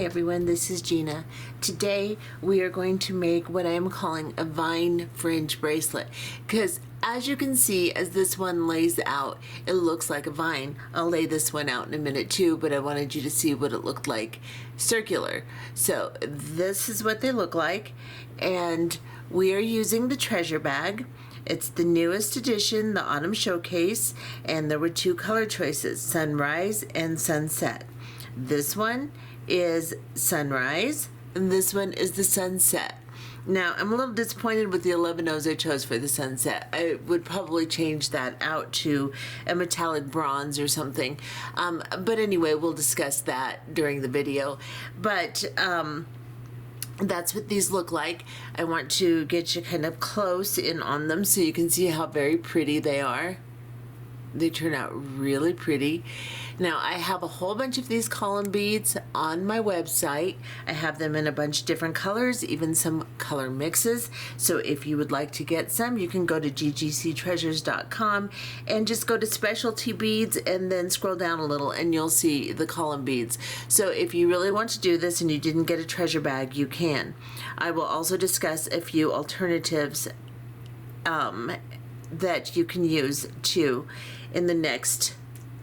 Hi everyone, this is Gina. Today we are going to make what I am calling a Vine-Fringe Bracelet, because as you can see, as this one lays out, it looks like a vine. I'll lay this one out in a minute too, but I wanted you to see what it looked like circular. So this is what they look like, and we are using the treasure bag. It's the newest edition, the Autumn Showcase, and there were two color choices, Sunrise and Sunset. This one is Sunrise, and this one is the Sunset. Now, I'm a little disappointed with the 11 O's I chose for the Sunset. I would probably change that out to a metallic bronze or something. But anyway, we'll discuss that during the video. But that's what these look like. I want to get you kind of close in on them so you can see how very pretty they are. They turn out really pretty. Now, I have a whole bunch of these column beads on my website. I have them in a bunch of different colors, even some color mixes. So if you would like to get some, you can go to ggctreasures.com and just go to specialty beads and then scroll down a little and you'll see the column beads. So if you really want to do this and you didn't get a treasure bag, you can. I will also discuss a few alternatives that you can use too in the next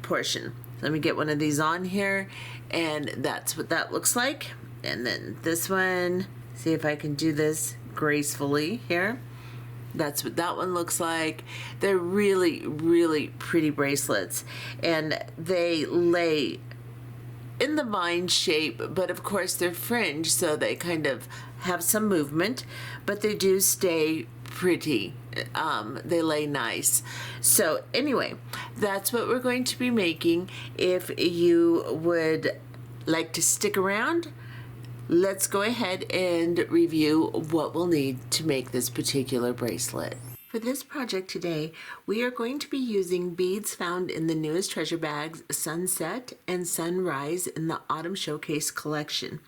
portion. Let me get one of these on here, and that's what that looks like. And then this one, see if I can do this gracefully here. That's what that one looks like. They're really, really pretty bracelets, and they lay in the vine shape, but of course they're fringe, so they kind of have some movement, but they do stay pretty. They lay nice. So anyway, that's what we're going to be making. If you would like to stick around, let's go ahead and review what we'll need to make this particular bracelet. For this project today, we are going to be using beads found in the newest treasure bags, Sunset and Sunrise in the Autumn Showcase collection.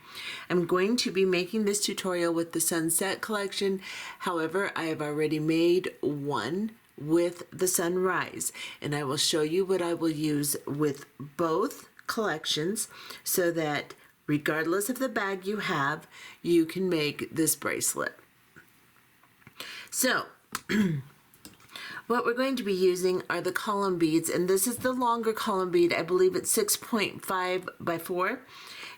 I'm going to be making this tutorial with the Sunset collection. However, I have already made one with the Sunrise, and I will show you what I will use with both collections so that regardless of the bag you have, you can make this bracelet. So, what we're going to be using are the column beads, and this is the longer column bead. I believe it's 6.5 by 4.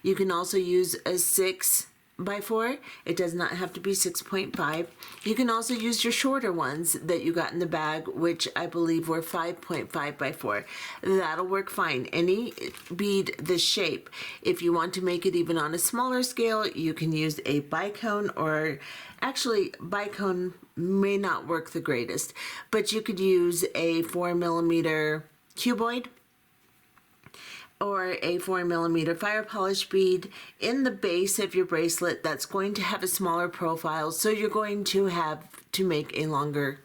You can also use a 6 by 4. It does not have to be 6.5. You can also use your shorter ones that you got in the bag, which I believe were 5.5 by 4. That'll work fine. Any bead this shape. If you want to make it even on a smaller scale, you can use a bicone, or actually bicone may not work the greatest, but you could use a 4mm cuboid or a 4mm fire polish bead in the base of your bracelet. That's going to have a smaller profile, so you're going to have to make a longer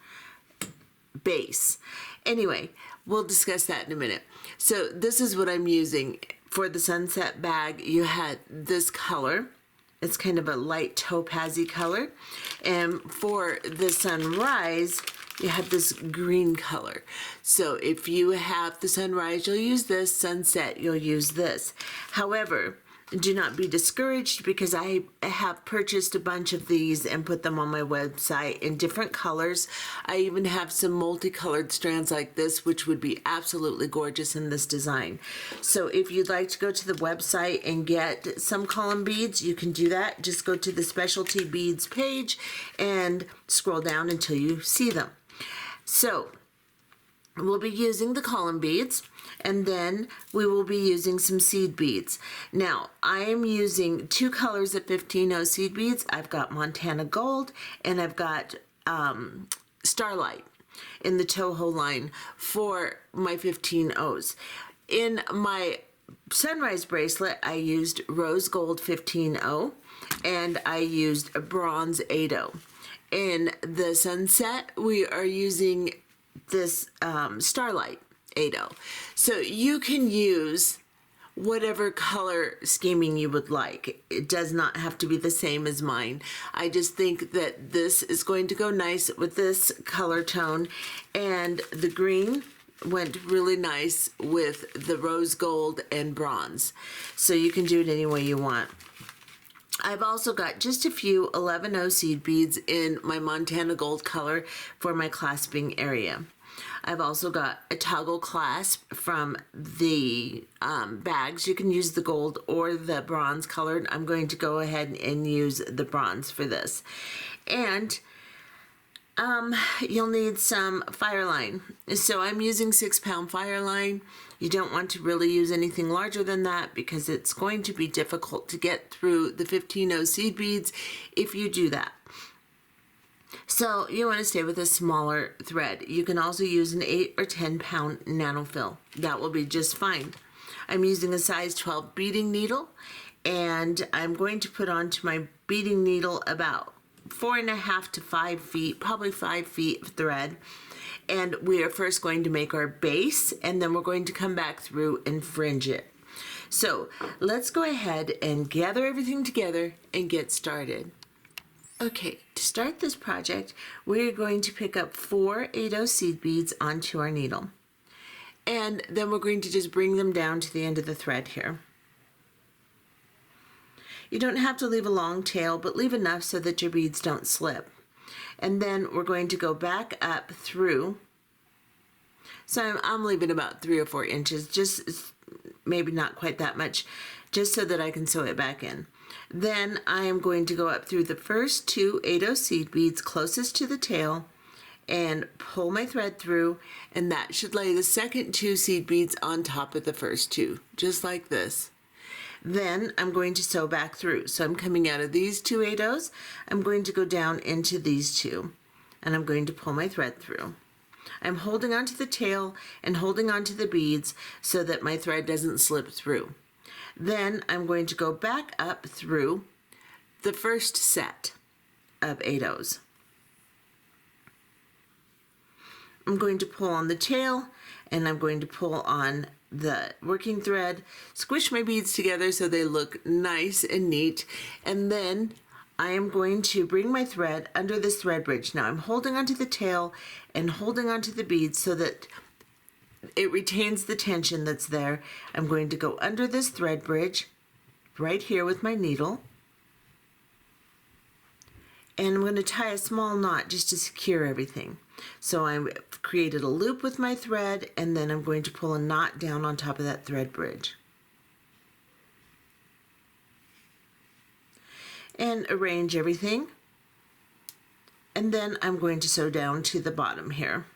base. Anyway, we'll discuss that in a minute. So this is what I'm using. For the Sunset bag, you had this color. It's kind of a light topaz-y color. And for the Sunrise, you have this green color. So if you have the Sunrise, you'll use this. Sunset, you'll use this. However, do not be discouraged, because I have purchased a bunch of these and put them on my website in different colors. I even have some multicolored strands like this, which would be absolutely gorgeous in this design. So if you'd like to go to the website and get some column beads, you can do that. Just go to the specialty beads page and scroll down until you see them. So we'll be using the column beads, and then we will be using some seed beads. Now, I am using two colors of 15-0 seed beads. I've got Montana Gold, and I've got Starlight in the Toho line for my 15-0s. In my Sunrise bracelet, I used Rose Gold 15-0, and I used a Bronze 8-0. In the Sunset, we are using this Starlight 8-0. So you can use whatever color scheming you would like. It does not have to be the same as mine. I just think that this is going to go nice with this color tone, and the green went really nice with the rose gold and bronze. So you can do it any way you want. I've also got just a few 11-0 seed beads in my Montana Gold color for my clasping area. I've also got a toggle clasp from the bags. You can use the gold or the bronze colored. I'm going to go ahead and use the bronze for this. And you'll need some Fireline. So I'm using 6-pound Fireline. You don't want to really use anything larger than that because it's going to be difficult to get through the 15-0 seed beads if you do that. So you want to stay with a smaller thread. You can also use an 8 or 10-pound nanofill. That will be just fine. I'm using a size 12 beading needle, and I'm going to put onto my beading needle about 4.5 to 5 feet, probably 5 feet of thread. And we are first going to make our base, and then we're going to come back through and fringe it. So let's go ahead and gather everything together and get started. Okay, to start this project, we're going to pick up 4 8-0 seed beads onto our needle. And then we're going to just bring them down to the end of the thread here. You don't have to leave a long tail, but leave enough so that your beads don't slip. And then we're going to go back up through. So I'm leaving about 3 or 4 inches, just maybe not quite that much, just so that I can sew it back in. Then I am going to go up through the first 2 8-0 seed beads closest to the tail and pull my thread through, and that should lay the second 2 seed beads on top of the first 2, just like this. Then I'm going to sew back through. So I'm coming out of these 2 8-0s, I'm going to go down into these 2, and I'm going to pull my thread through. I'm holding onto the tail and holding onto the beads so that my thread doesn't slip through. Then I'm going to go back up through the first set of 8-0s. I'm going to pull on the tail, and I'm going to pull on the working thread, squish my beads together so they look nice and neat, and then I am going to bring my thread under this thread bridge. Now I'm holding onto the tail and holding onto the beads so that it retains the tension that's there. I'm going to go under this thread bridge right here with my needle, and I'm going to tie a small knot just to secure everything. So I've created a loop with my thread, and then I'm going to pull a knot down on top of that thread bridge. And arrange everything. And then I'm going to sew down to the bottom here.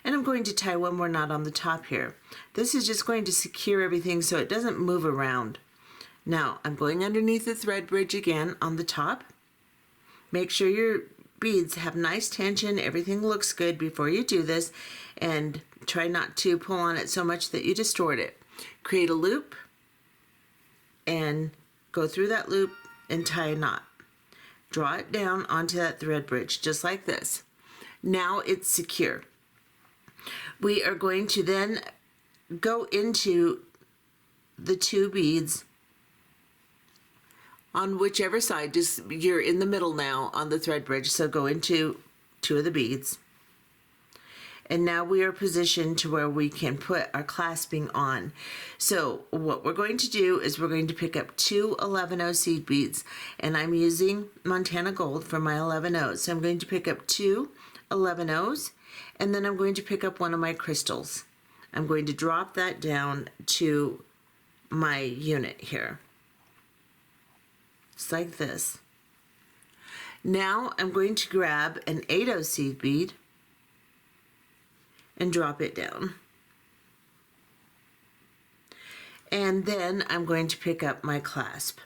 And I'm going to tie one more knot on the top here. This is just going to secure everything so it doesn't move around. Now I'm going underneath the thread bridge again on the top. Make sure your beads have nice tension, everything looks good before you do this, and try not to pull on it so much that you distort it. Create a loop and go through that loop and tie a knot. Draw it down onto that thread bridge just like this. Now it's secure. We are going to then go into the 2 beads on whichever side. Just you're in the middle now on the thread bridge, so go into 2 of the beads. And now we are positioned to where we can put our clasping on. So what we're going to do is we're going to pick up 2 11-0 seed beads, and I'm using Montana Gold for my 11-0s. So I'm going to pick up 2 11-0s, and then I'm going to pick up one of my crystals. I'm going to drop that down to my unit here. Just like this. Now I'm going to grab an 8-0 seed bead and drop it down. And then I'm going to pick up my clasp.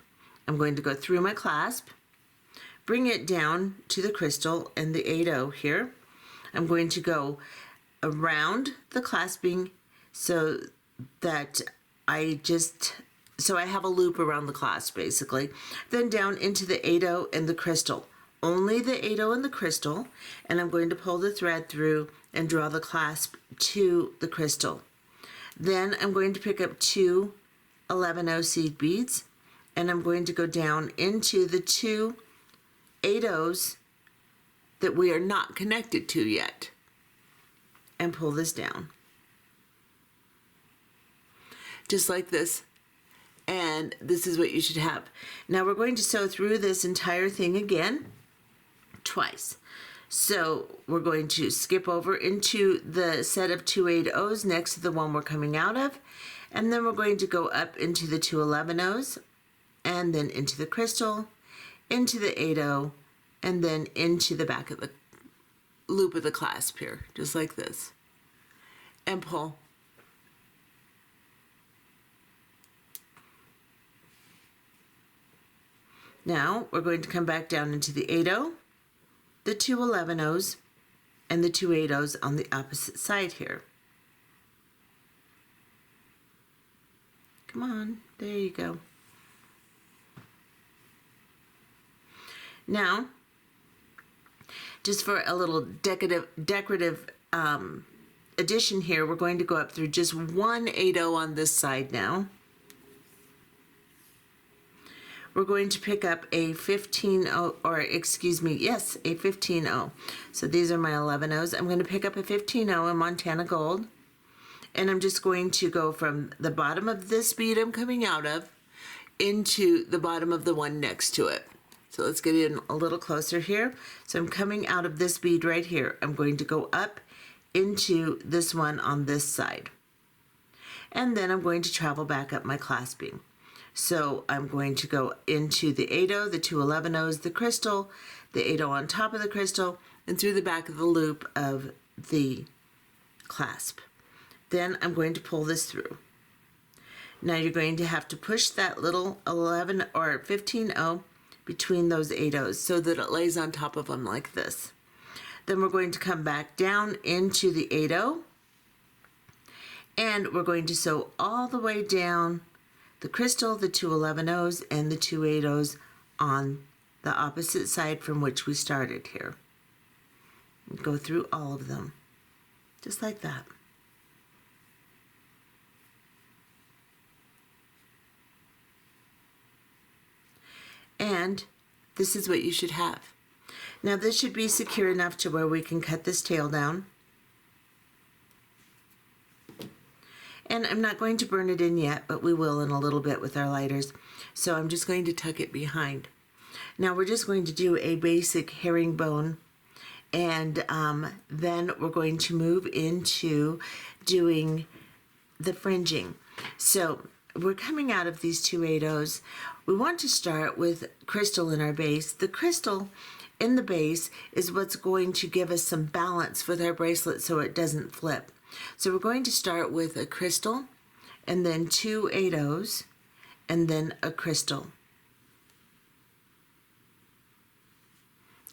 I'm going to go through my clasp, bring it down to the crystal and the 8-0 here. I'm going to go around the clasping so that I have a loop around the clasp basically. Then down into the 8-0 and the crystal. Only the 8-0 and the crystal, and I'm going to pull the thread through and draw the clasp to the crystal. Then I'm going to pick up 2 11-0 seed beads, and I'm going to go down into the 2 8-0s that we are not connected to yet. and pull this down. Just like this. And this is what you should have. Now we're going to sew through this entire thing again, twice. So we're going to skip over into the set of 2 8-0s next to the one we're coming out of, and then we're going to go up into the 2 11-0s, and then into the crystal, into the 8-0, and then into the back of the loop of the clasp here, just like this, and pull. Now we're going to come back down into the 8-0, the 2 11-0s, and the 2 8-0s on the opposite side here. Come on, there you go. Now, just for a little decorative addition here, we're going to go up through just 1 8-0 on this side now. We're going to pick up a 15-0, or excuse me, yes, a 15-0. So these are my 11-0s. I'm going to pick up a 15-0 in Montana Gold, and I'm just going to go from the bottom of this bead I'm coming out of into the bottom of the one next to it. So let's get in a little closer here. So I'm coming out of this bead right here. I'm going to go up into this one on this side. And then I'm going to travel back up my clasping. So I'm going to go into the 8-0, the 2 11-0s, the crystal, the 8-0 on top of the crystal, and through the back of the loop of the clasp. Then I'm going to pull this through. Now you're going to have to push that little 11 or 15-0 between those 8-0s so that it lays on top of them like this. Then we're going to come back down into the 8-0, and we're going to sew all the way down the crystal, the 2 11-0s, and the 2 8-0s on the opposite side from which we started here. And go through all of them, just like that. And this is what you should have. Now this should be secure enough to where we can cut this tail down. And I'm not going to burn it in yet, but we will in a little bit with our lighters. So I'm just going to tuck it behind. Now we're just going to do a basic herringbone, and then we're going to move into doing the fringing. So we're coming out of these 2 8-0s. We want to start with crystal in our base. The crystal in the base is what's going to give us some balance with our bracelet so it doesn't flip. So we're going to start with a crystal, and then 2 8-0s, and then a crystal.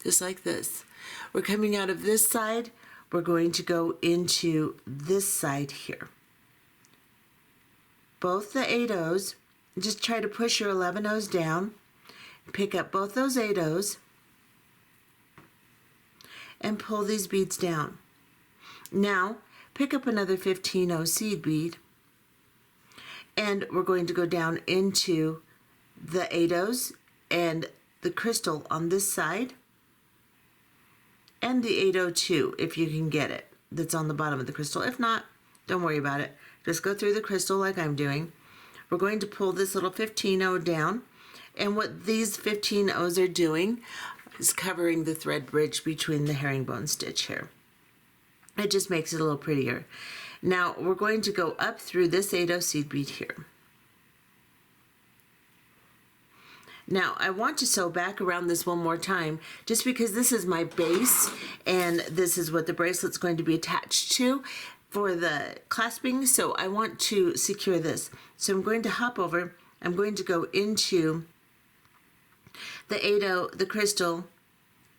Just like this. We're coming out of this side, we're going to go into this side here. Both the 8-0s, just try to push your 11-0s down, pick up both those 8-0s, and pull these beads down. Now, pick up another 15-0 seed bead, and we're going to go down into the 8-0s and the crystal on this side, and the 8-0 too, if you can get it, that's on the bottom of the crystal. If not, don't worry about it. Just go through the crystal like I'm doing. We're going to pull this little 15-0 down, and what these 15-0s are doing is covering the thread bridge between the herringbone stitch here. It just makes it a little prettier. Now we're going to go up through this 8-0 seed bead here. Now I want to sew back around this one more time, just because this is my base and this is what the bracelet's going to be attached to for the clasping, so I want to secure this. So I'm going to hop over, I'm going to go into the 8-0, the crystal,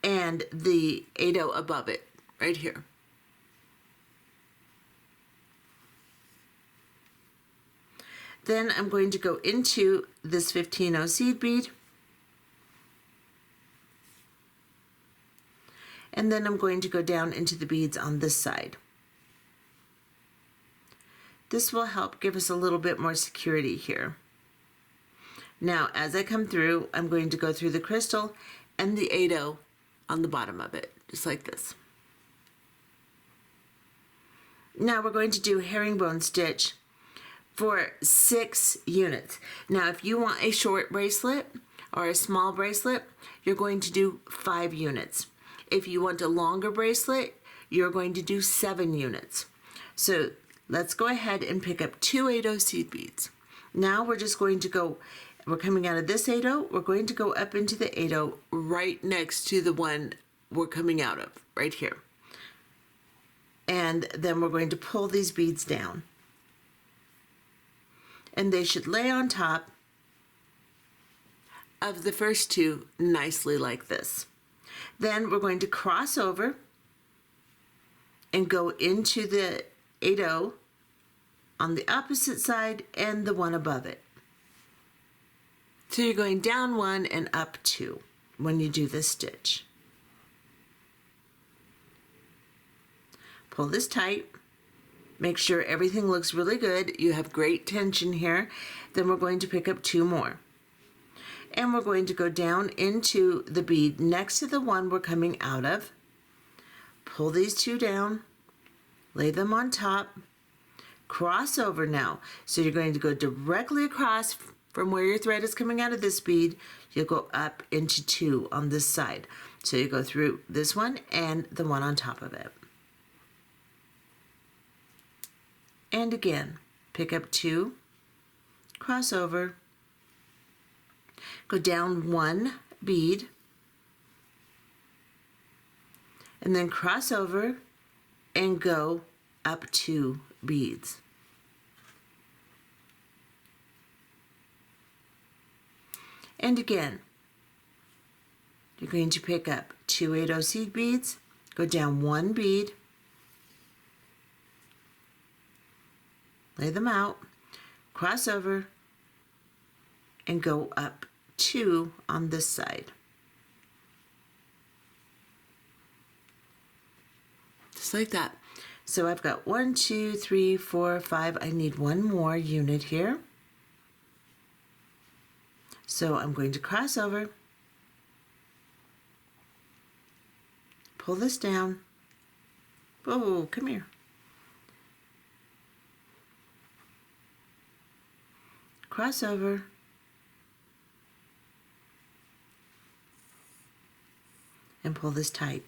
and the 8-0 above it, right here. Then I'm going to go into this 15-0 seed bead, and then I'm going to go down into the beads on this side. This will help give us a little bit more security here. Now, as I come through, I'm going to go through the crystal and the 8-0 on the bottom of it, just like this. Now we're going to do herringbone stitch for 6 units. Now if you want a short bracelet or a small bracelet, you're going to do 5 units. If you want a longer bracelet, you're going to do 7 units. So let's go ahead and pick up 2 8/0 seed beads. Now we're just going to go, we're coming out of this 8/0, we're going to go up into the 8/0 right next to the one we're coming out of, right here. And then we're going to pull these beads down. And they should lay on top of the first 2 nicely like this. Then we're going to cross over and go into the 8/0 on the opposite side and the one above it. So you're going down 1 and up 2 when you do this stitch. Pull this tight. Make sure everything looks really good. You have great tension here. Then we're going to pick up 2 more. And we're going to go down into the bead next to the one we're coming out of. Pull these 2 down. Lay them on top. Cross over now. So you're going to go directly across from where your thread is coming out of this bead. You'll go up into 2 on this side. So you go through this one and the one on top of it. And again, pick up 2, cross over, go down 1 bead, and then cross over and go up 2 beads. And again, you're going to pick up 2 8/0 seed beads, go down 1 bead, lay them out, cross over, and go up 2 on this side. Just like that. So I've got 1, 2, 3, 4, 5. I need 1 more unit here. So I'm going to cross over, pull this down. Oh, come here. Cross over, and pull this tight.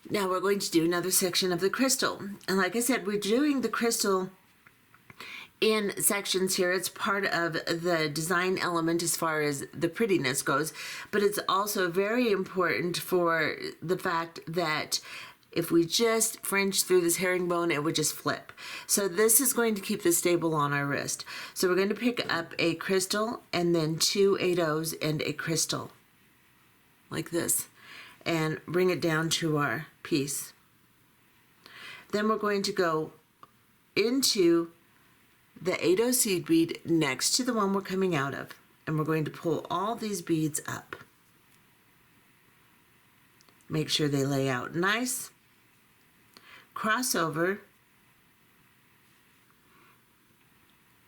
Now we're going to do another section of the crystal. And like I said, we're doing the crystal in sections here. It's part of the design element as far as the prettiness goes, but it's also very important for the fact that if we just fringe through this herringbone, it would just flip. So this is going to keep this stable on our wrist. So we're going to pick up a crystal and then 2 8/0s and a crystal like this and bring it down to our piece. Then we're going to go into the 8/0 seed bead next to the one we're coming out of, and we're going to pull all these beads up. Make sure they lay out nice. Cross over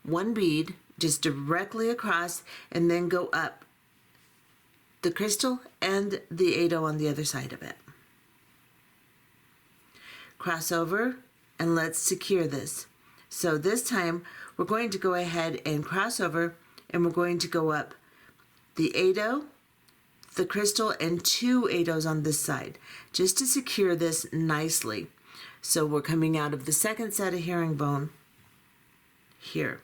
1 bead just directly across, and then go up the crystal and the 8/0 on the other side of it. Cross over, and let's secure this. So this time we're going to go ahead and cross over, and we're going to go up the 8/0, the crystal, and 2 8/0s on this side just to secure this nicely. So we're coming out of the second set of herringbone here.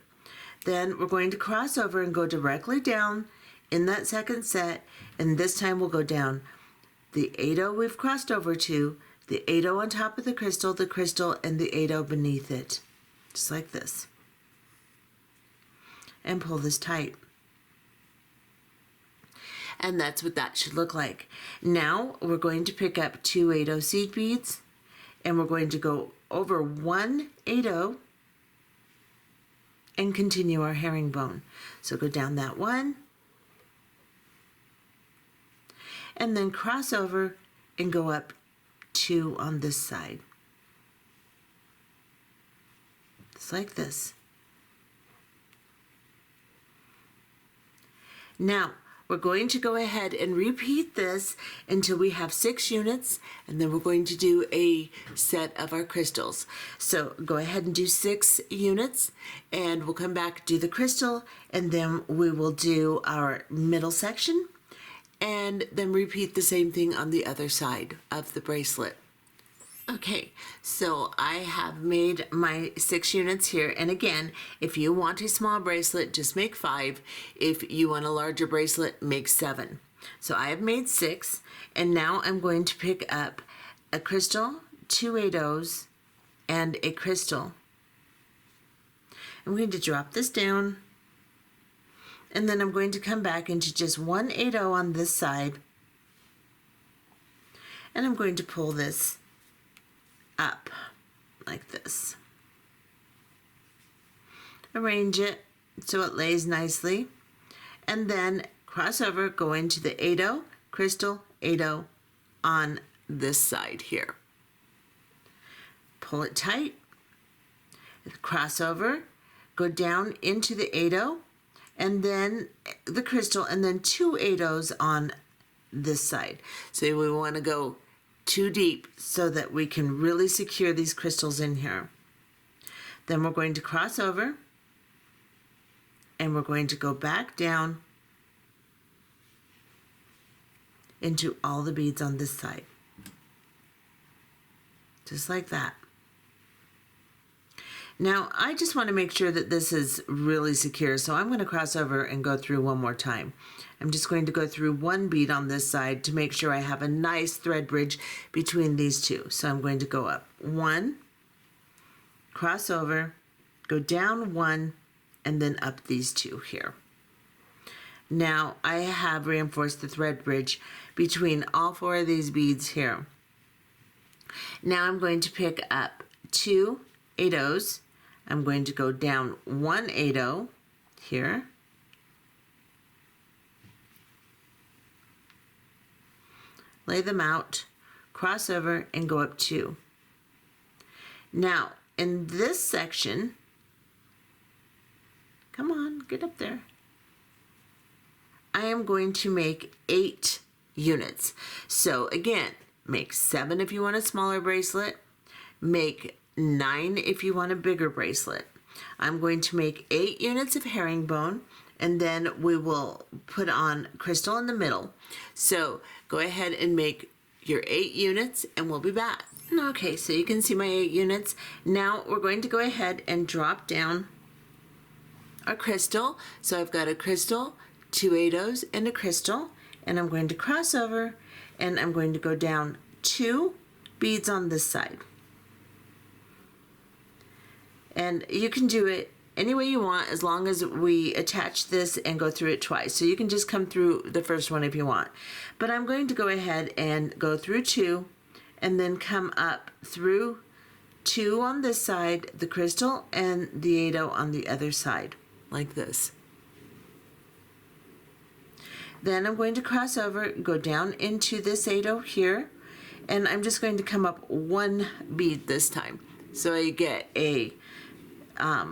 Then we're going to cross over and go directly down in that second set, and this time we'll go down the 8/0 we've crossed over to, the 8/0 on top of the crystal, and the 8/0 beneath it, just like this. And pull this tight. And that's what that should look like. Now we're going to pick up 2 8/0 seed beads, and we're going to go over 1 8/0 and continue our herringbone. So go down that one, and then cross over and go up 2 on this side. Just like this. Now, we're going to go ahead and repeat this until we have 6 units, and then we're going to do a set of our crystals. So go ahead and do 6 units, and we'll come back, do the crystal, and then we will do our middle section, and then repeat the same thing on the other side of the bracelet. Okay, so I have made my 6 units here, and again, if you want a small bracelet, just make 5. If you want a larger bracelet, make 7. So I have made 6, and now I'm going to pick up a crystal, 2 8-ohs, and a crystal. I'm going to drop this down, and then I'm going to come back into just 1 8-oh on this side, and I'm going to pull this up like this. Arrange it so it lays nicely, and then cross over, go into the 8-oh, crystal, 8-oh on this side here. Pull it tight, cross over, go down into the 8-oh, and then the crystal, and then 2 8-ohs on this side. So we want to go too deep so that we can really secure these crystals in here. Then we're going to cross over, and we're going to go back down into all the beads on this side. Just like that. Now, I just want to make sure that this is really secure, so I'm going to cross over and go through one more time. I'm just going to go through 1 bead on this side to make sure I have a nice thread bridge between these 2. So I'm going to go up 1, cross over, go down 1, and then up these 2 here. Now, I have reinforced the thread bridge between all 4 of these beads here. Now I'm going to pick up 2 8-ohs. I'm going to go down 1 8-oh here. Lay them out, cross over, and go up 2. Now, in this section, come on, get up there. I am going to make 8 units. So again, make 7 if you want a smaller bracelet, make 9 if you want a bigger bracelet. I'm going to make 8 units of herringbone, and then we will put on crystal in the middle. So go ahead and make your 8 units, and we'll be back. Okay, so you can see my 8 units. Now we're going to go ahead and drop down our crystal. So I've got a crystal, 2 8-ohs, and a crystal, and I'm going to cross over, and I'm going to go down 2 beads on this side. And you can do it any way you want, as long as we attach this and go through it twice. So you can just come through the first one if you want. But I'm going to go ahead and go through 2, and then come up through 2 on this side, the crystal, and the 8-oh on the other side, like this. Then I'm going to cross over, go down into this 8-oh here, and I'm just going to come up 1 bead this time. So I get a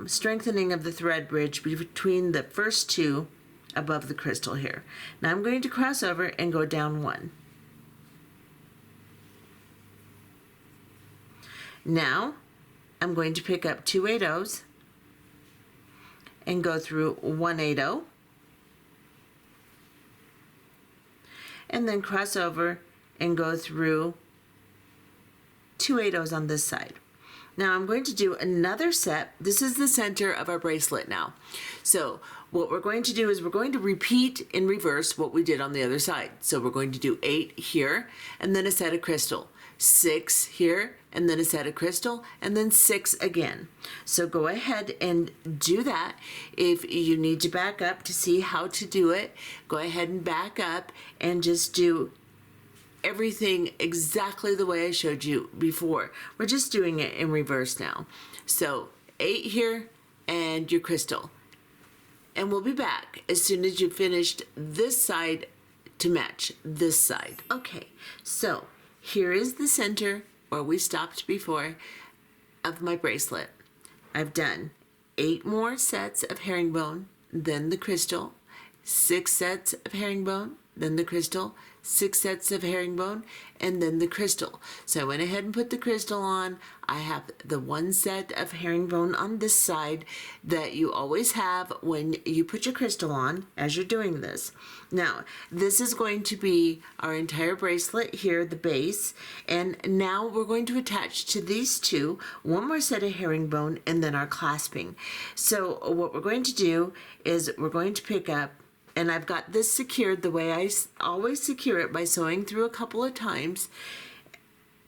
strengthening of the thread bridge between the first 2 above the crystal here. Now I'm going to cross over and go down 1. Now I'm going to pick up 2 8-ohs and go through 1 8-oh, and then cross over and go through 2 8-ohs on this side. Now I'm going to do another set. This is the center of our bracelet now. So what we're going to do is we're going to repeat in reverse what we did on the other side. So we're going to do 8 here, and then a set of crystal, 6 here, and then a set of crystal, and then 6 again. So go ahead and do that. If you need to back up to see how to do it, go ahead and back up and just do everything exactly the way I showed you before. We're just doing it in reverse now. So 8 here and your crystal. And we'll be back as soon as you've finished this side to match this side. Okay, so here is the center where we stopped before of my bracelet. I've done 8 more sets of herringbone, then the crystal, 6 sets of herringbone, then the crystal, 6 sets of herringbone, and then the crystal. So I went ahead and put the crystal on. I have the 1 set of herringbone on this side that you always have when you put your crystal on as you're doing this. Now, this is going to be our entire bracelet here, the base, and now we're going to attach to these two 1 more set of herringbone and then our clasping. So what we're going to do is we're going to pick up, and I've got this secured the way I always secure it, by sewing through a couple of times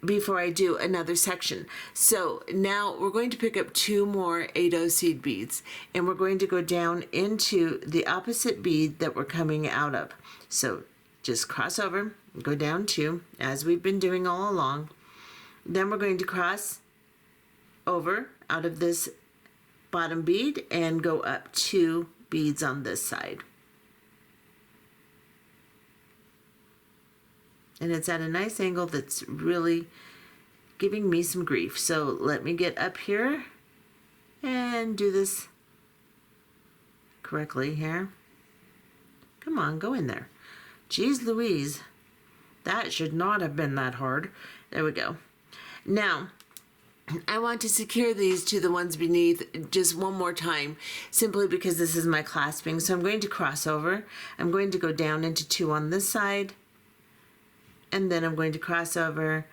before I do another section. So now we're going to pick up 2 more 8/0 seed beads, and we're going to go down into the opposite bead that we're coming out of. So just cross over, go down 2, as we've been doing all along. Then we're going to cross over out of this bottom bead and go up 2 beads on this side. And it's at a nice angle that's really giving me some grief. So let me get up here and do this correctly here. Come on, go in there. Jeez Louise, that should not have been that hard. There we go. Now, I want to secure these to the ones beneath just one more time, simply because this is my clasping. So I'm going to cross over. I'm going to go down into 2 on this side, and then I'm going to cross over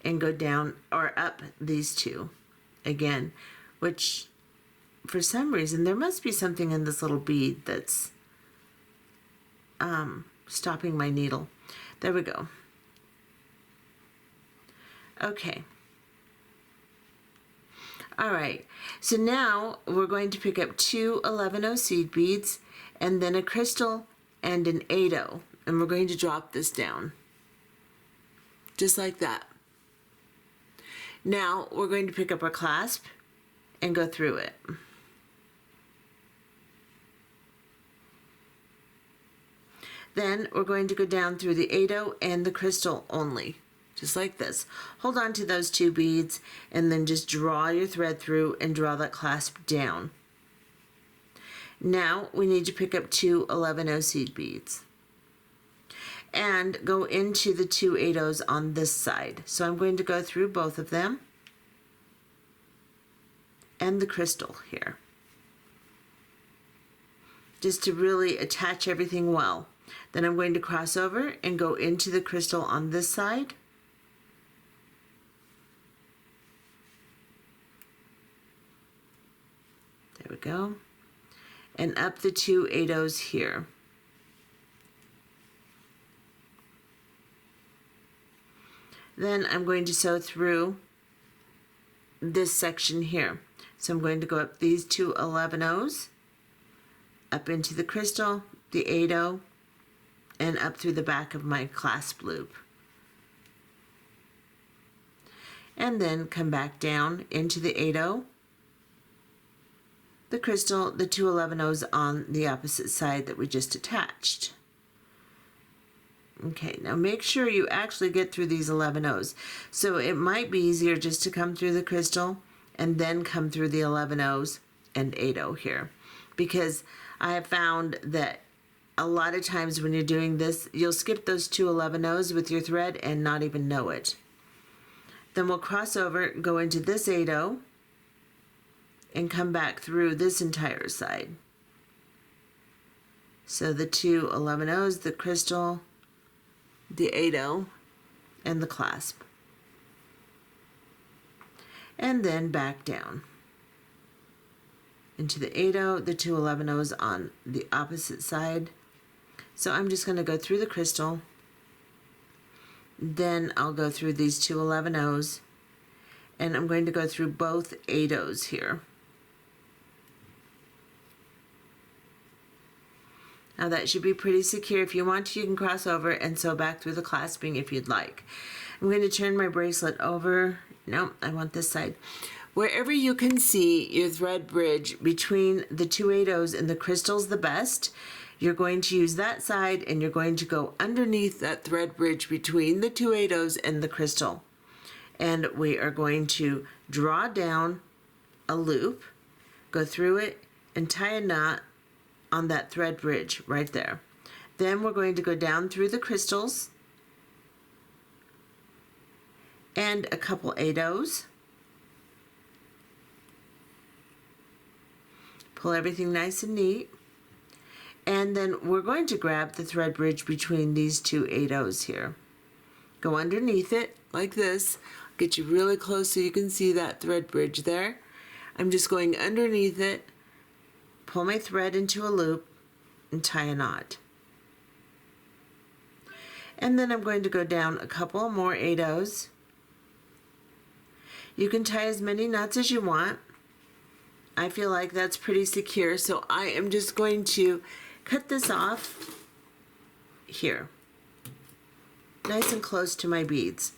and go down or up these 2 again, which for some reason there must be something in this little bead that's stopping my needle. There we go. Okay. All right, so now we're going to pick up 2 11/0 seed beads and then a crystal and an 8/0, and we're going to drop this down. Just like that. Now we're going to pick up our clasp and go through it. Then we're going to go down through the 8/0 and the crystal only, just like this. Hold on to those 2 beads and then just draw your thread through and draw that clasp down. Now we need to pick up 2 11/0 seed beads and go into the 2 8/0s on this side. So I'm going to go through both of them and the crystal here, just to really attach everything well. Then I'm going to cross over and go into the crystal on this side. There we go. And up the 2 8/0s here. Then I'm going to sew through this section here. So I'm going to go up these 2 11/0s, up into the crystal, the 8/0, and up through the back of my clasp loop. And then come back down into the 8/0, the crystal, the 2 11/0s on the opposite side that we just attached. Okay, now make sure you actually get through these 11/0s. So it might be easier just to come through the crystal and then come through the 11/0s and 8/0 here, because I have found that a lot of times when you're doing this, you'll skip those 2 11/0s with your thread and not even know it. Then we'll cross over, go into this 8/0, and come back through this entire side. So the 2 11/0s, the crystal, the 8/0, and the clasp. And then back down into the 8/0, the 2 11/0s on the opposite side. So I'm just going to go through the crystal, then I'll go through these 2 11/0s, and I'm going to go through both 8/0s here. Now that should be pretty secure. If you want to, you can cross over and sew back through the clasping if you'd like. I'm going to turn my bracelet over. No, I want this side. Wherever you can see your thread bridge between the 2 8/0s and the crystals the best, you're going to use that side, and you're going to go underneath that thread bridge between the 2 8/0s and the crystal. And we are going to draw down a loop, go through it, and tie a knot on that thread bridge right there. Then we're going to go down through the crystals and a couple 8/0s. Pull everything nice and neat. And then we're going to grab the thread bridge between these two 8/0s here. Go underneath it like this. Get you really close so you can see that thread bridge there. I'm just going underneath it, pull my thread into a loop, and tie a knot. And then I'm going to go down a couple more 8/0s. You can tie as many knots as you want. I feel like that's pretty secure, so I am just going to cut this off here, nice and close to my beads.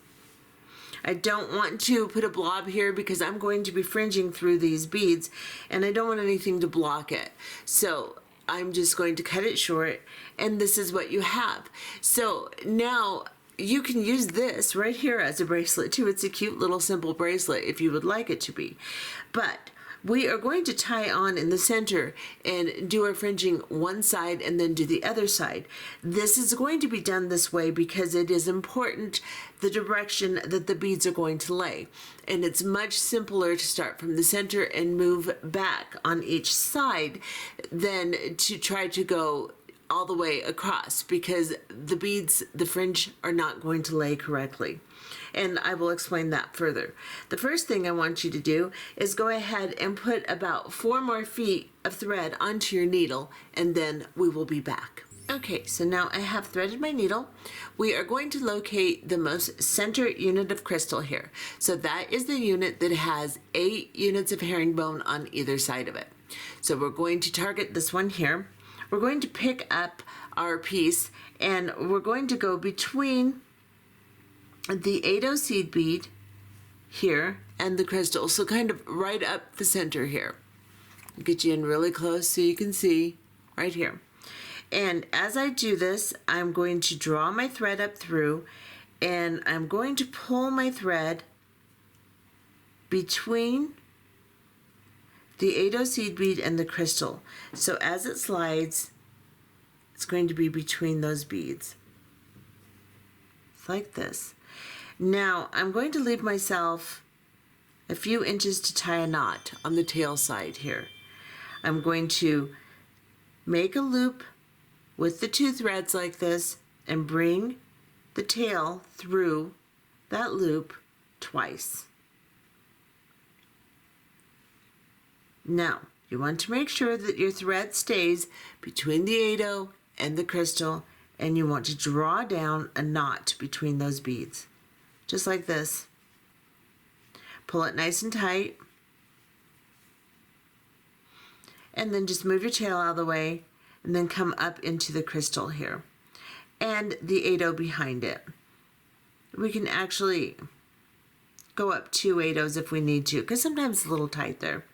I don't want to put a blob here because I'm going to be fringing through these beads and I don't want anything to block it. So I'm just going to cut it short, and this is what you have. So now you can use this right here as a bracelet too. It's a cute little simple bracelet if you would like it to be. But we are going to tie on in the center and do our fringing one side and then do the other side. This is going to be done this way because it is important the direction that the beads are going to lay. And it's much simpler to start from the center and move back on each side than to try to go all the way across, because the beads, the fringe, are not going to lay correctly. And I will explain that further. The first thing I want you to do is go ahead and put about 4 more feet of thread onto your needle, and then we will be back. Okay, so now I have threaded my needle. We are going to locate the most center unit of crystal here. So that is the unit that has 8 units of herringbone on either side of it. So we're going to target this one here. We're going to pick up our piece and we're going to go between the 8/0 seed bead here and the crystal. So kind of right up the center here. Get you in really close so you can see right here. And as I do this, I'm going to draw my thread up through, and I'm going to pull my thread between the 8/0 seed bead and the crystal. So as it slides, it's going to be between those beads. It's like this. Now I'm going to leave myself a few inches to tie a knot on the tail side here. I'm going to make a loop with the 2 threads like this and bring the tail through that loop twice. Now, you want to make sure that your thread stays between the 8/0 and the crystal, and you want to draw down a knot between those beads, just like this. Pull it nice and tight, and then just move your tail out of the way, and then come up into the crystal here, and the 8/0 behind it. We can actually go up 2 8/0s if we need to, because sometimes it's a little tight there.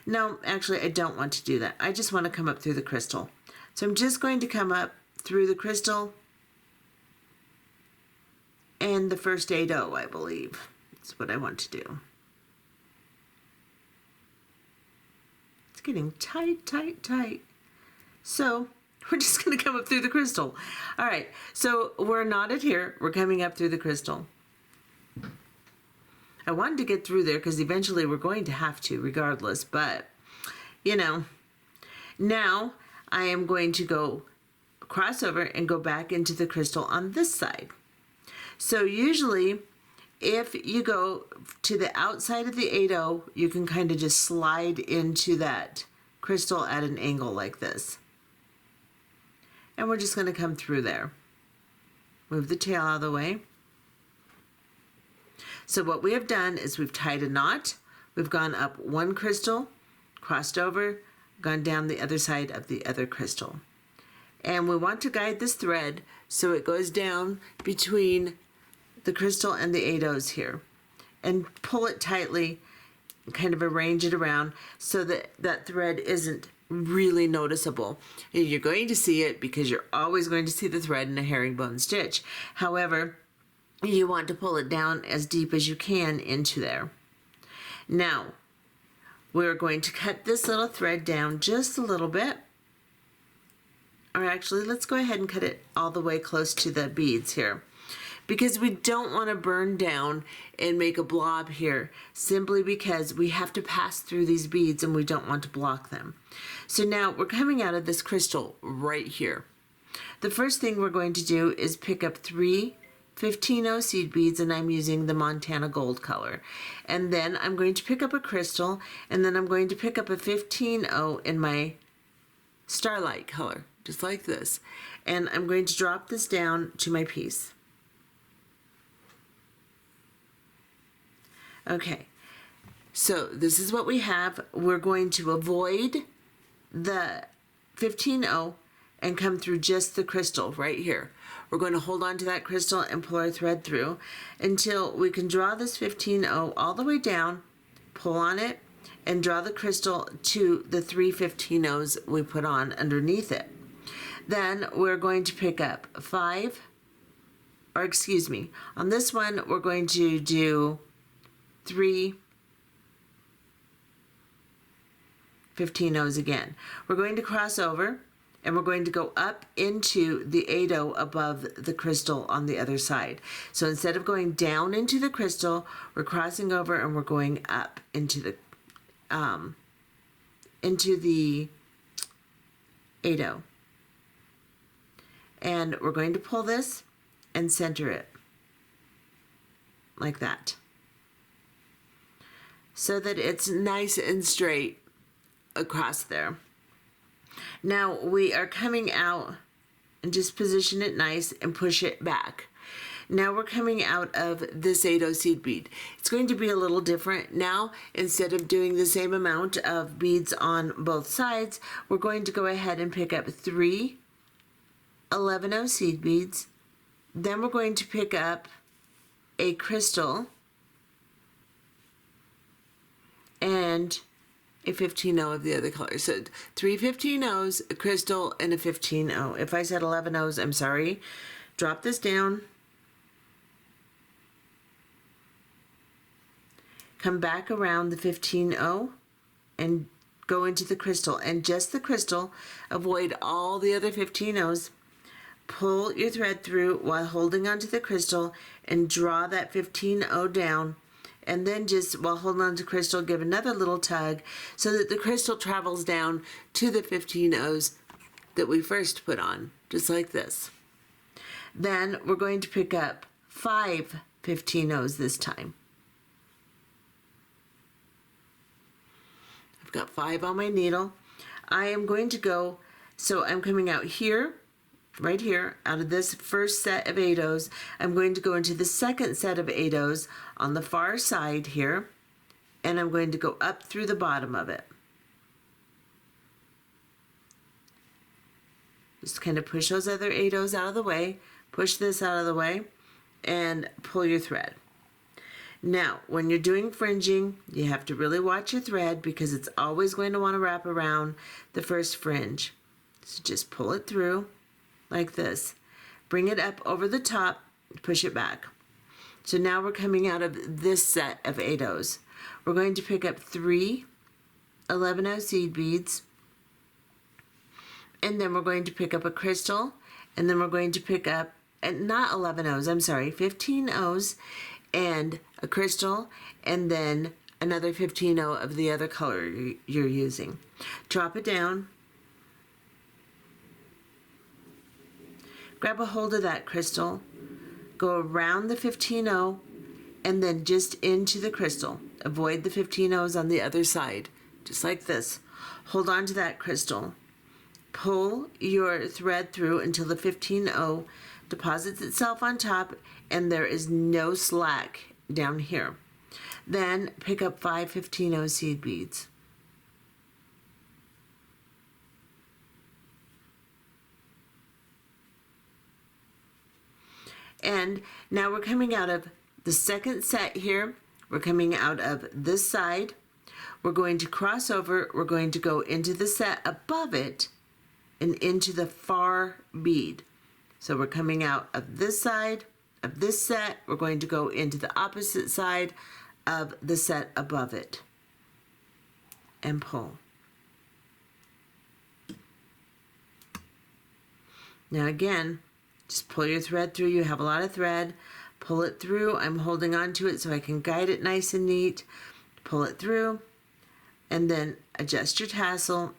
No, actually, I don't want to do that. I just want to come up through the crystal. So I'm just going to come up through the crystal and the first 8/0, I believe. That's what I want to do. It's getting tight, tight, tight. So we're just going to come up through the crystal. All right, so we're knotted here. We're coming up through the crystal. I wanted to get through there because eventually we're going to have to regardless, but you know, now I am going to go cross over and go back into the crystal on this side. So usually if you go to the outside of the 8/0, you can kind of just slide into that crystal at an angle like this. And we're just going to come through there. Move the tail out of the way. So what we have done is we've tied a knot, we've gone up 1 crystal, crossed over, gone down the other side of the other crystal. And we want to guide this thread so it goes down between the crystal and the 8/0s here. And pull it tightly, kind of arrange it around so that that thread isn't really noticeable. You're going to see it because you're always going to see the thread in a herringbone stitch. However, you want to pull it down as deep as you can into there. Now, we're going to cut this little thread down just a little bit. or actually let's go ahead and cut it all the way close to the beads here, because we don't want to burn down and make a blob here, simply because we have to pass through these beads and we don't want to block them. So now we're coming out of this crystal right here. The first thing we're going to do is pick up 3 15-0 seed beads, and I'm using the Montana Gold color. And then I'm going to pick up a crystal, and then I'm going to pick up a 15-0 in my Starlight color, just like this. And I'm going to drop this down to my piece. Okay, so this is what we have. We're going to avoid the 15-0 and come through just the crystal right here. We're going to hold on to that crystal and pull our thread through until we can draw this 15-0 all the way down, pull on it, and draw the crystal to the 3 15-0s we put on underneath it. Then we're going to pick up 5, or excuse me, on this one we're going to do 3 15-0s again. We're going to cross over, and we're going to go up into the 8-0 above the crystal on the other side. So instead of going down into the crystal, we're crossing over and we're going up into the 8-0. And we're going to pull this and center it like that, so that it's nice and straight across there. Now we are coming out, and just position it nice and push it back. Now we're coming out of this 8-0 seed bead. It's going to be a little different. Now, instead of doing the same amount of beads on both sides, we're going to go ahead and pick up 3 11-0 seed beads. Then we're going to pick up a crystal and a 15-0 of the other color. So 3 15-0s, a crystal, and a 15-0. If I said 11-0s, I'm sorry. Drop this down. Come back around the 15-0 and go into the crystal. And just the crystal. Avoid all the other 15-0s. Pull your thread through while holding onto the crystal and draw that 15-0 down. And then just while holding on to crystal, give another little tug so that the crystal travels down to the 15-0s that we first put on, just like this. Then we're going to pick up 5 15-0s this time. I've got 5 on my needle. I am going to go, so I'm coming out here, right here, out of this first set of 8-0s. I'm going to go into the second set of 8-0s on the far side here, and I'm going to go up through the bottom of it. Just kind of push those other 8-0s out of the way, push this out of the way, and pull your thread. Now, when you're doing fringing, you have to really watch your thread because it's always going to want to wrap around the first fringe. So just pull it through like this. Bring it up over the top, push it back. So now we're coming out of this set of 8-0s. We're going to pick up 3 11-0 seed beads, and then we're going to pick up a crystal, and then we're going to pick up, and not 11-0s, I'm sorry, 15-0s, and a crystal, and then another 15-0 of the other color you're using. Drop it down. Grab a hold of that crystal, go around the 15-0, and then just into the crystal. Avoid the 15-0s on the other side, just like this. Hold on to that crystal. Pull your thread through until the 15-0 deposits itself on top and there is no slack down here. Then pick up 5 15-0 seed beads. And now we're coming out of the second set here. We're coming out of this side. We're going to cross over. We're going to go into the set above it and into the far bead. So we're coming out of this side of this set. We're going to go into the opposite side of the set above it and pull. Now again, just pull your thread through. You have a lot of thread. Pull it through. I'm holding on to it so I can guide it nice and neat. Pull it through, and then adjust your tassel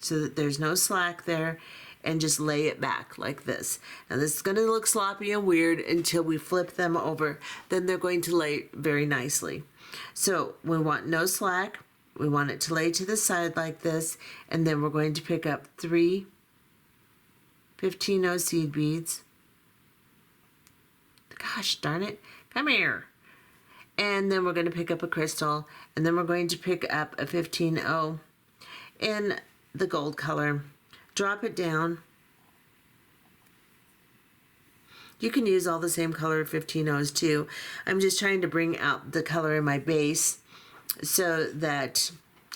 so that there's no slack there, and just lay it back like this. Now this is going to look sloppy and weird until we flip them over. Then they're going to lay very nicely. So we want no slack. We want it to lay to the side like this, and then we're going to pick up 3 15-0 seed beads. Gosh darn it, come here. And then we're going to pick up a crystal, and then we're going to pick up a 15-0 in the gold color. Drop it down. You can use all the same color 15-0s too. I'm just trying to bring out the color in my base so that,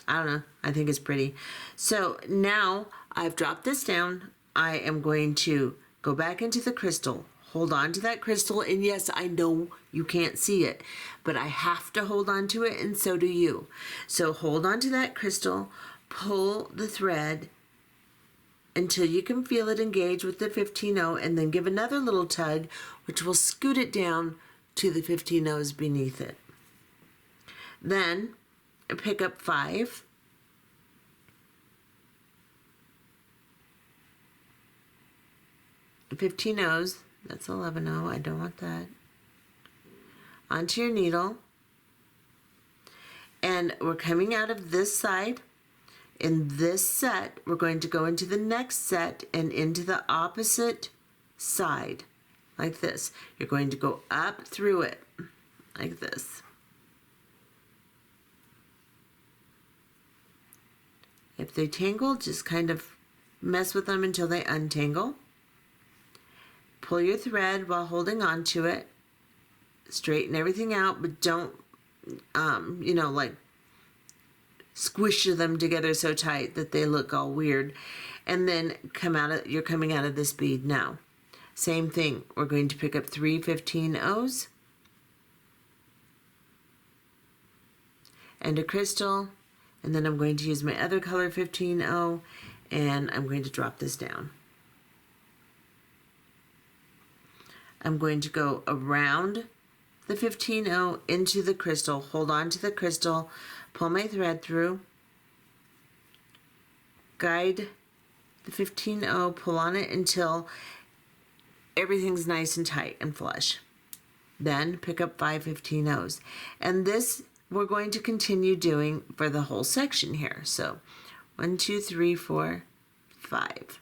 I don't know, I think it's pretty. So now I've dropped this down. I am going to go back into the crystal, hold on to that crystal, and yes, I know you can't see it, but I have to hold on to it, and so do you. So hold on to that crystal, pull the thread until you can feel it engage with the 15-0, and then give another little tug, which will scoot it down to the 15-0s beneath it. Then pick up 5. The 15-0s, that's 11-0, I don't want that. Onto your needle. And we're coming out of this side. In this set, we're going to go into the next set and into the opposite side, like this. You're going to go up through it, like this. If they tangle, just kind of mess with them until they untangle. Pull your thread while holding on to it. Straighten everything out, but don't, like squish them together so tight that they look all weird. And then you're coming out of this bead now. Same thing. We're going to pick up 3 15-0s and a crystal, and then I'm going to use my other color 15-0, and I'm going to drop this down. I'm going to go around the 15-0 into the crystal, hold on to the crystal, pull my thread through, guide the 15-0, pull on it until everything's nice and tight and flush. Then pick up 5 15-0s. And this we're going to continue doing for the whole section here. So 1, 2, 3, 4, 5.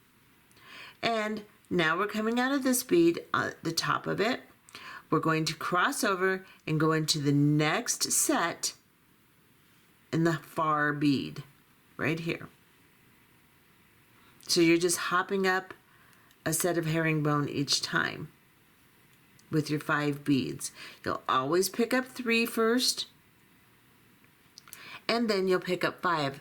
And now we're coming out of this bead at the top of it. We're going to cross over and go into the next set in the far bead right here. So you're just hopping up a set of herringbone each time with your 5 beads. You'll always pick up 3 first, and then you'll pick up 5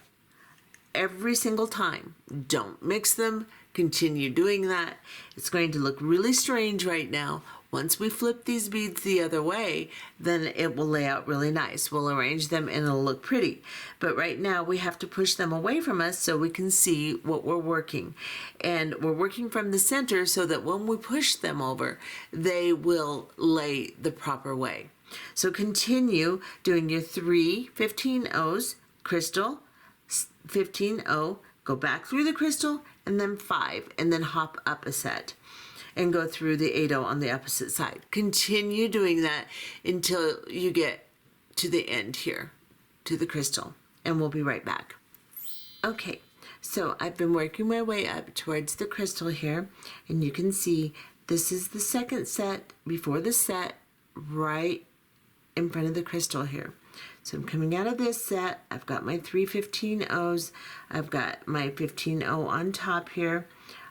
every single time. Don't mix them. Continue doing that. It's going to look really strange right now. Once we flip these beads the other way, then it will lay out really nice. We'll arrange them and it'll look pretty. But right now we have to push them away from us so we can see what we're working. And we're working from the center so that when we push them over, they will lay the proper way. So continue doing your 3 15-0s, crystal, 15-0, go back through the crystal, and then 5, and then hop up a set and go through the 8-0 on the opposite side. Continue doing that until you get to the end here, to the crystal, and we'll be right back. Okay, so I've been working my way up towards the crystal here, and you can see this is the second set before the set right in front of the crystal here. So I'm coming out of this set. I've got my 3 15-0s. I've got my 15-0 on top here.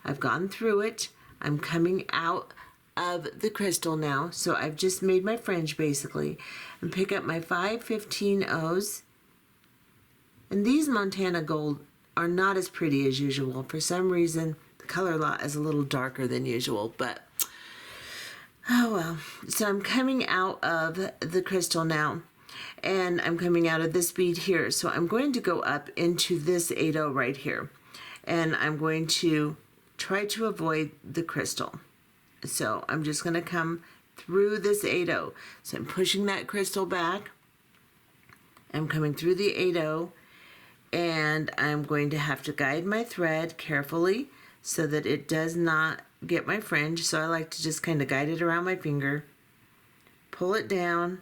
I've gone through it. I'm coming out of the crystal now. So I've just made my fringe basically. And pick up my 5 15-0s. And these Montana Gold are not as pretty as usual. For some reason, the color lot is a little darker than usual, but oh well. So I'm coming out of the crystal now. And I'm coming out of this bead here. So I'm going to go up into this 8-0 right here. And I'm going to try to avoid the crystal. So I'm just going to come through this 8/0. So I'm pushing that crystal back. I'm coming through the 8/0, and I'm going to have to guide my thread carefully so that it does not get my fringe. So I like to just kind of guide it around my finger, pull it down,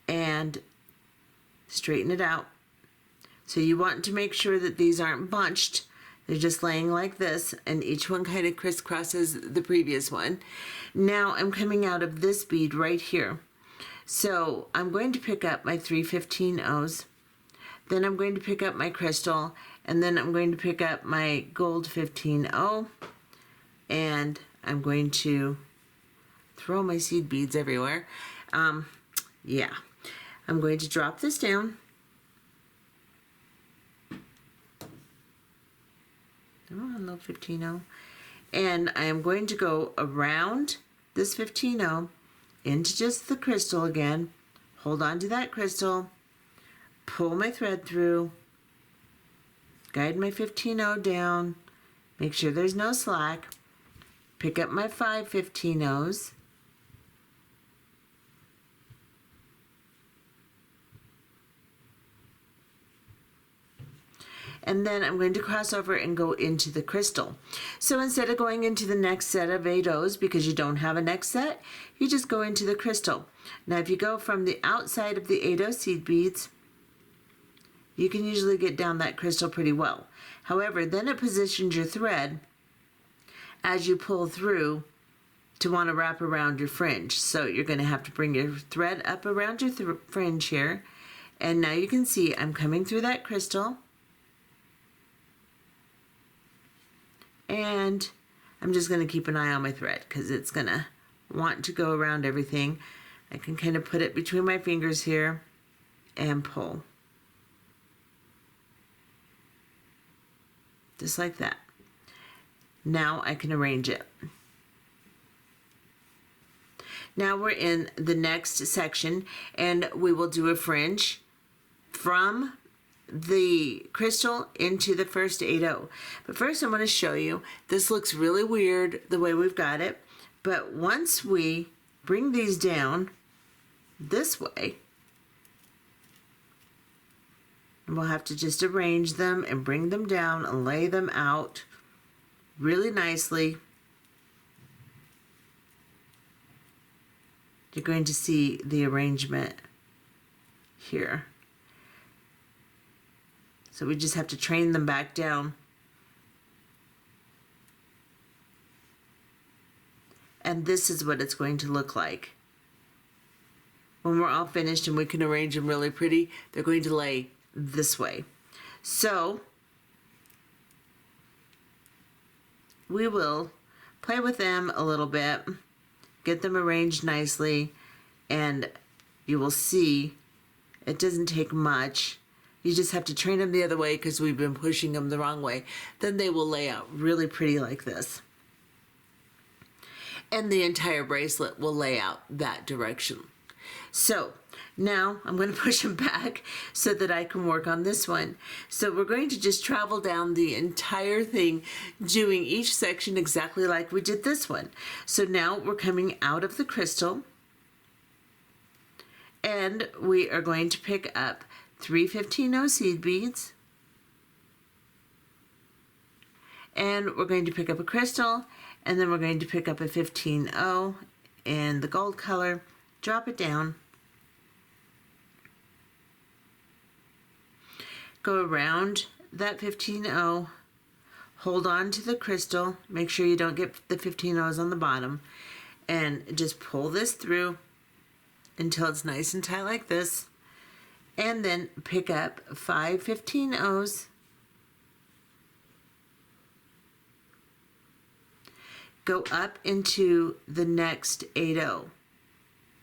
and straighten it out. So you want to make sure that these aren't bunched. They're just laying like this, and each one kind of crisscrosses the previous one. Now I'm coming out of this bead right here. So I'm going to pick up my 3 15/0s. Then I'm going to pick up my crystal, and then I'm going to pick up my gold 15/0, and I'm going to throw my seed beads everywhere. Yeah. I'm going to drop this down. Oh, a little 15/0. And I am going to go around this 15/0 into just the crystal again. Hold on to that crystal. Pull my thread through. Guide my 15/0 down. Make sure there's no slack. Pick up my 5 15/0s. And then I'm going to cross over and go into the crystal. So instead of going into the next set of 8/0s, because you don't have a next set, you just go into the crystal. Now if you go from the outside of the 8/0 seed beads, you can usually get down that crystal pretty well. However, then it positions your thread as you pull through to want to wrap around your fringe. So you're going to have to bring your thread up around your fringe here. And now you can see I'm coming through that crystal. And I'm just going to keep an eye on my thread because it's going to want to go around everything. I can kind of put it between my fingers here and pull. Just like that. Now I can arrange it. Now we're in the next section, and we will do a fringe from the crystal into the first 8/0. But first I'm going to show you, this looks really weird the way we've got it, but once we bring these down this way, we'll have to just arrange them and bring them down and lay them out really nicely. You're going to see the arrangement here. So we just have to train them back down. And this is what it's going to look like. When we're all finished and we can arrange them really pretty, they're going to lay this way. So we will play with them a little bit, get them arranged nicely, and you will see it doesn't take much. You just have to train them the other way because we've been pushing them the wrong way. Then they will lay out really pretty like this. And the entire bracelet will lay out that direction. So now I'm going to push them back so that I can work on this one. So we're going to just travel down the entire thing, doing each section exactly like we did this one. So now we're coming out of the crystal, and we are going to pick up 3 15/0 seed beads, and we're going to pick up a crystal, and then we're going to pick up a 15/0 in the gold color, drop it down, go around that 15/0, hold on to the crystal, make sure you don't get the 15/0s on the bottom, and just pull this through until it's nice and tight like this. And then pick up 5 15/0s, go up into the next 8/0.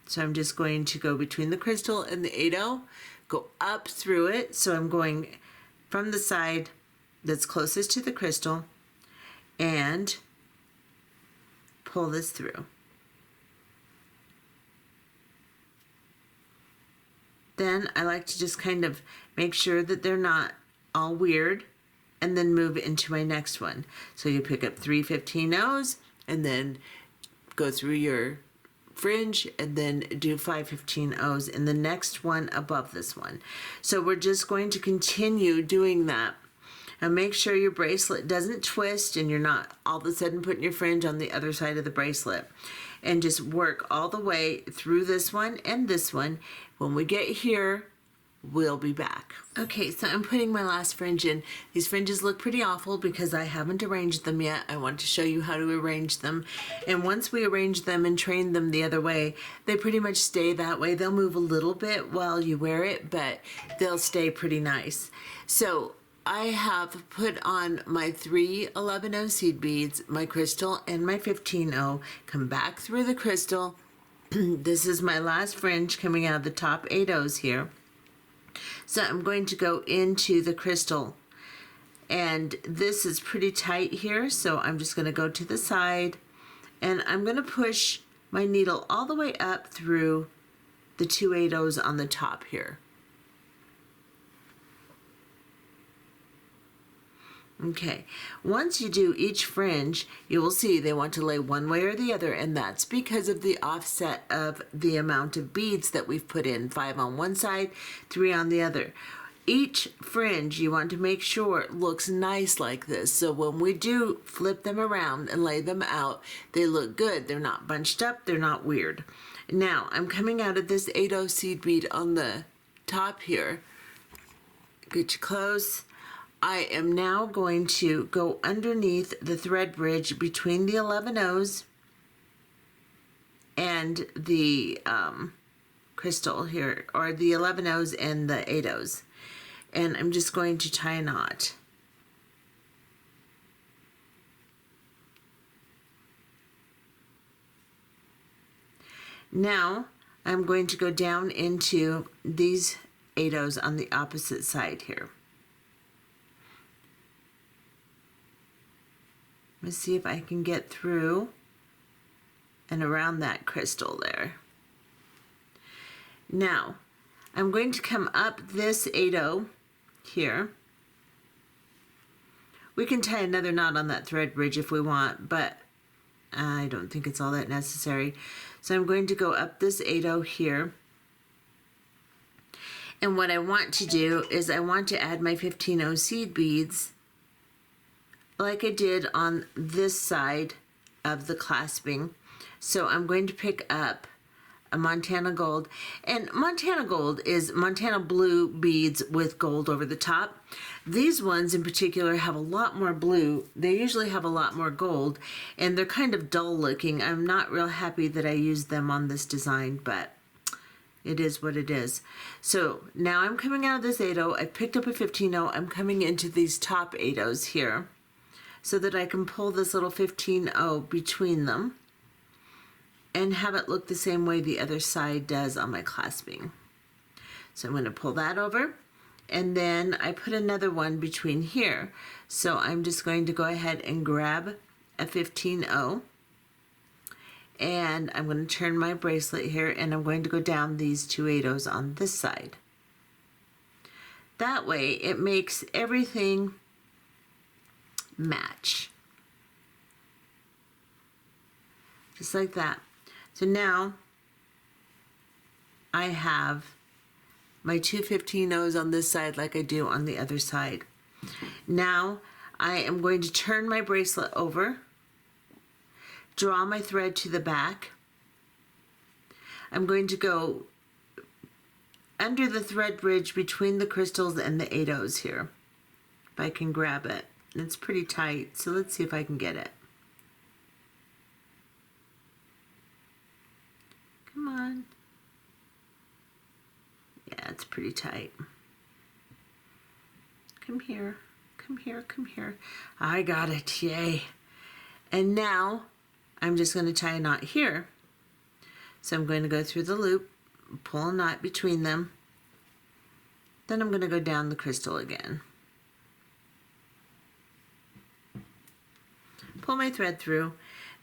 So I'm just going to go between the crystal and the 8/0, go up through it. So I'm going from the side that's closest to the crystal and pull this through. Then I like to just kind of make sure that they're not all weird and then move into my next one. So you pick up 3 15-0s and then go through your fringe and then do 5 15-0s in the next one above this one. So we're just going to continue doing that. And make sure your bracelet doesn't twist and you're not all of a sudden putting your fringe on the other side of the bracelet. And just work all the way through this one and this one. When we get here, we'll be back. Okay, so I'm putting my last fringe in. These fringes look pretty awful because I haven't arranged them yet. I want to show you how to arrange them. And once we arrange them and train them the other way, they pretty much stay that way. They'll move a little bit while you wear it, but they'll stay pretty nice. So I have put on my 3 11-0 seed beads, my crystal, and my 15-0. Come back through the crystal. This is my last fringe coming out of the top 8-0s here. So I'm going to go into the crystal. And this is pretty tight here, so I'm just going to go to the side. And I'm going to push my needle all the way up through the 2 8-0s on the top here. Okay, once you do each fringe, you will see they want to lay one way or the other, and that's because of the offset of the amount of beads that we've put in, 5 on one side, 3 on the other. Each fringe you want to make sure looks nice like this, so when we do flip them around and lay them out, they look good. They're not bunched up, they're not weird. Now, I'm coming out of this 8-0 seed bead on the top here. Get you close. I am now going to go underneath the thread bridge between the 11-0s and the crystal here, or the 11-0s and the 8-0s. And I'm just going to tie a knot. Now I'm going to go down into these 8-0s on the opposite side here. Let's see if I can get through and around that crystal there. Now, I'm going to come up this 8-0 here. We can tie another knot on that thread bridge if we want, but I don't think it's all that necessary. So I'm going to go up this 8-0 here. And what I want to do is I want to add my 15-0 seed beads like I did on this side of the clasping. So I'm going to pick up a Montana Gold, and Montana Gold is Montana blue beads with gold over the top. These ones in particular have a lot more blue. They usually have a lot more gold, and they're kind of dull looking. I'm not real happy that I used them on this design, but it is what it is. So now I'm coming out of this 8-0. I picked up a 15-0. I'm coming into these top 8-0s here, so that I can pull this little 15-0 between them and have it look the same way the other side does on my clasping. So I'm going to pull that over, and then I put another one between here. So I'm just going to go ahead and grab a 15-0, and I'm going to turn my bracelet here, and I'm going to go down these 2 8-0s on this side. That way it makes everything match, just like that. So now I have my 2 15-0s on this side like I do on the other side. Now I am going to turn my bracelet over, draw my thread to the back. I'm going to go under the thread bridge between the crystals and the 8-0s here, if I can grab it. It's pretty tight, so let's see if I can get it. Come on. Yeah, it's pretty tight. Come here, come here, come here. I got it, yay. And now I'm just going to tie a knot here. So I'm going to go through the loop, pull a knot between them. Then I'm going to go down the crystal again. Pull my thread through.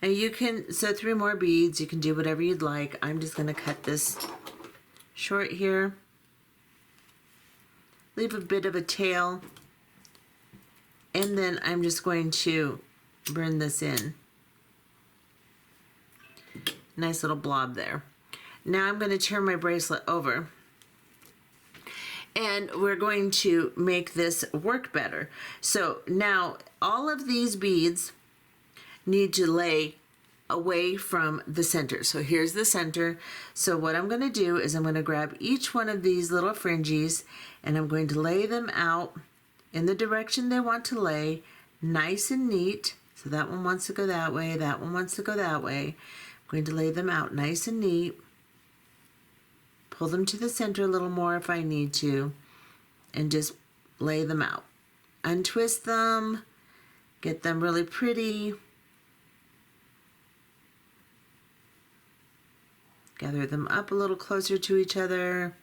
Now you can sew 3 more beads. You can do whatever you'd like. I'm just going to cut this short here. Leave a bit of a tail. And then I'm just going to burn this in. Nice little blob there. Now I'm going to turn my bracelet over. And we're going to make this work better. So now all of these beads need to lay away from the center. So here's the center. So what I'm going to do is I'm going to grab each one of these little fringes and I'm going to lay them out in the direction they want to lay, nice and neat. So that one wants to go that way, that one wants to go that way. I'm going to lay them out nice and neat. Pull them to the center a little more if I need to, and just lay them out. Untwist them, get them really pretty. Gather them up a little closer to each other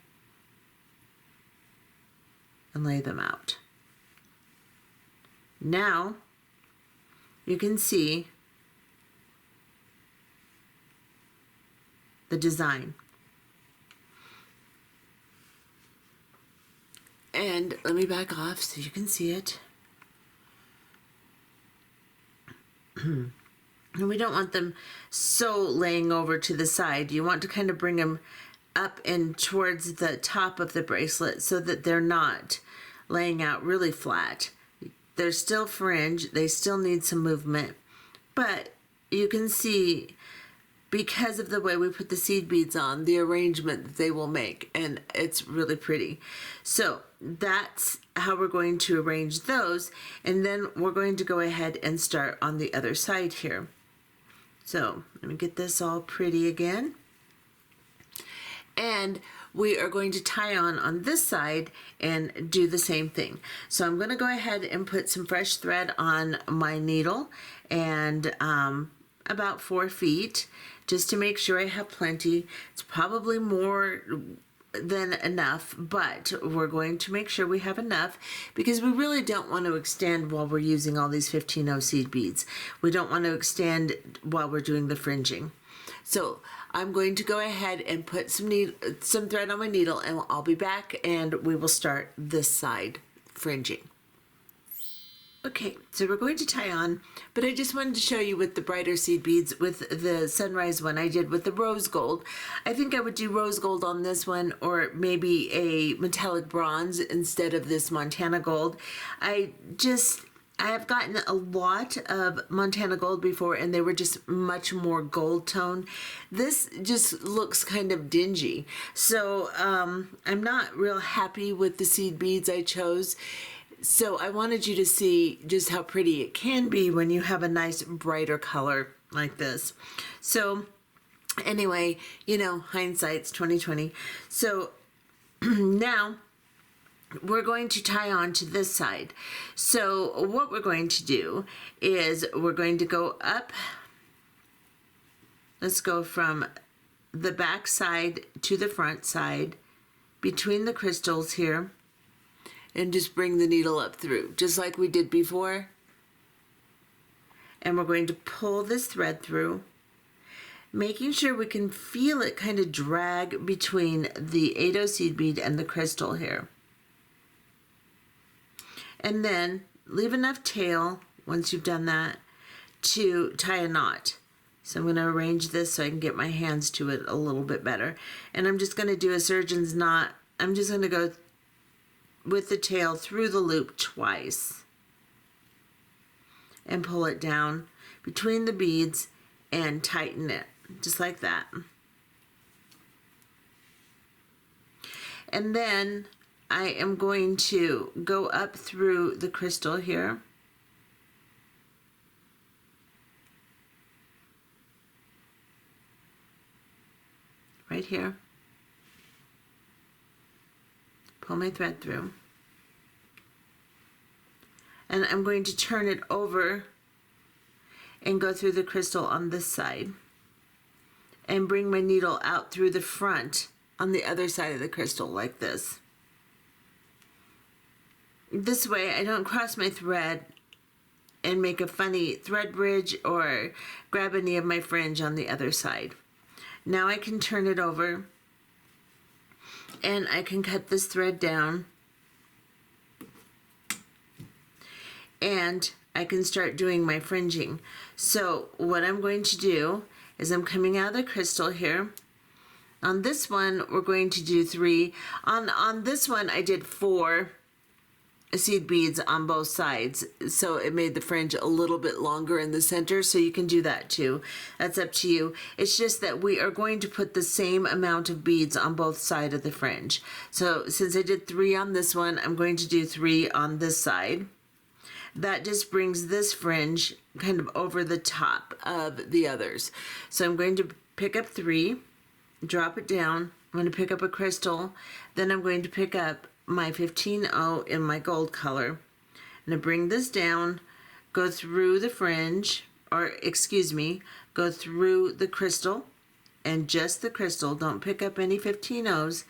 and lay them out. Now you can see the design. And let me back off so you can see it. And we don't want them so laying over to the side. You want to kind of bring them up and towards the top of the bracelet so that they're not laying out really flat. They're still fringe. They still need some movement. But you can see, because of the way we put the seed beads on, the arrangement that they will make, and it's really pretty. So that's how we're going to arrange those, and then we're going to go ahead and start on the other side here. So let me get this all pretty again. And we are going to tie on this side and do the same thing. So I'm going to go ahead and put some fresh thread on my needle, and about 4 feet, just to make sure I have plenty. It's probably more than enough, but we're going to make sure we have enough because we really don't want to extend while we're using all these 15-0 seed beads. We don't want to extend while we're doing the fringing. So I'm going to go ahead and put some thread on my needle, and I'll be back and we will start this side fringing. Okay, so we're going to tie on, but I just wanted to show you with the brighter seed beads, with the sunrise one I did with the rose gold. I think I would do rose gold on this one, or maybe a metallic bronze instead of this Montana gold. I have gotten a lot of Montana gold before, and they were just much more gold tone. This just looks kind of dingy. So I'm not real happy with the seed beads I chose. So I wanted you to see just how pretty it can be when you have a nice brighter color like this. So anyway, you know, hindsight's 2020. So now we're going to tie on to this side. So what we're going to do is we're going to go up. Let's go from the back side to the front side between the crystals here, and just bring the needle up through, just like we did before. And we're going to pull this thread through, making sure we can feel it kind of drag between the 8-0 seed bead and the crystal here. And then leave enough tail, once you've done that, to tie a knot. So I'm going to arrange this so I can get my hands to it a little bit better. And I'm just going to do a surgeon's knot. I'm just going to go with the tail through the loop twice and pull it down between the beads and tighten it just like that. And then I am going to go up through the crystal here, right here. Pull my thread through, and I'm going to turn it over and go through the crystal on this side and bring my needle out through the front on the other side of the crystal like this. This way I don't cross my thread and make a funny thread bridge or grab any of my fringe on the other side. Now I can turn it over and I can cut this thread down, and I can start doing my fringing. So what I'm going to do is I'm coming out of the crystal here. On this one, we're going to do 3. On this one, I did 4 seed beads on both sides, so it made the fringe a little bit longer in the center, so you can do that too. That's up to you. It's just that we are going to put the same amount of beads on both sides of the fringe. So since I did 3 on this one, I'm going to do 3 on this side. That just brings this fringe kind of over the top of the others. So I'm going to pick up 3, drop it down. I'm going to pick up a crystal, then I'm going to pick up my 15-0 in my gold color. I'm going to bring this down, go through the fringe, or excuse me, go through the crystal, and just the crystal. Don't pick up any 15-0s.